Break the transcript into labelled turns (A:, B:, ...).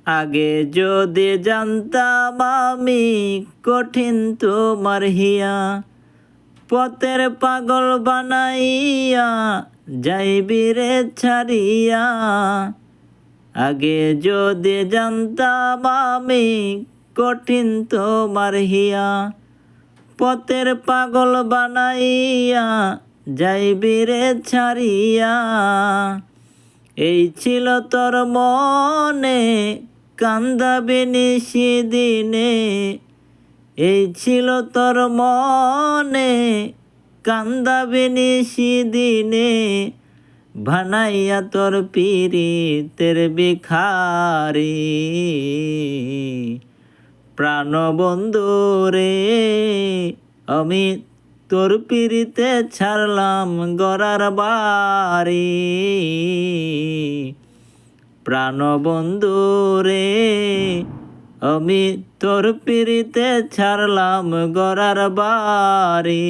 A: আগে যদি জানতাম আমি কঠিন তোমার হিয়া, পথের পাগল বানাইয়া যাইবি রে ছাড়িয়া। আগে যদি জানতাম আমি কঠিন তোমার হিয়া, পথের পাগল বানাইয়া যাইবি রে ছাড়িয়া। এই ছিল তোর মনে কান্দাবি নিশিদিনে, এই ছিল তোর মনে কান্দাবি নিশিদিনে। বানাইয়া তোর পীড়িতের ভিখারি, প্রাণবন্ধু রে আমি তোর পীড়িতে ছাড়লাম গড়ার বাড়ি। প্রাণবন্ধু রে আমি তোর পীড়িতে ছাড়লাম গড়ার বাড়ি।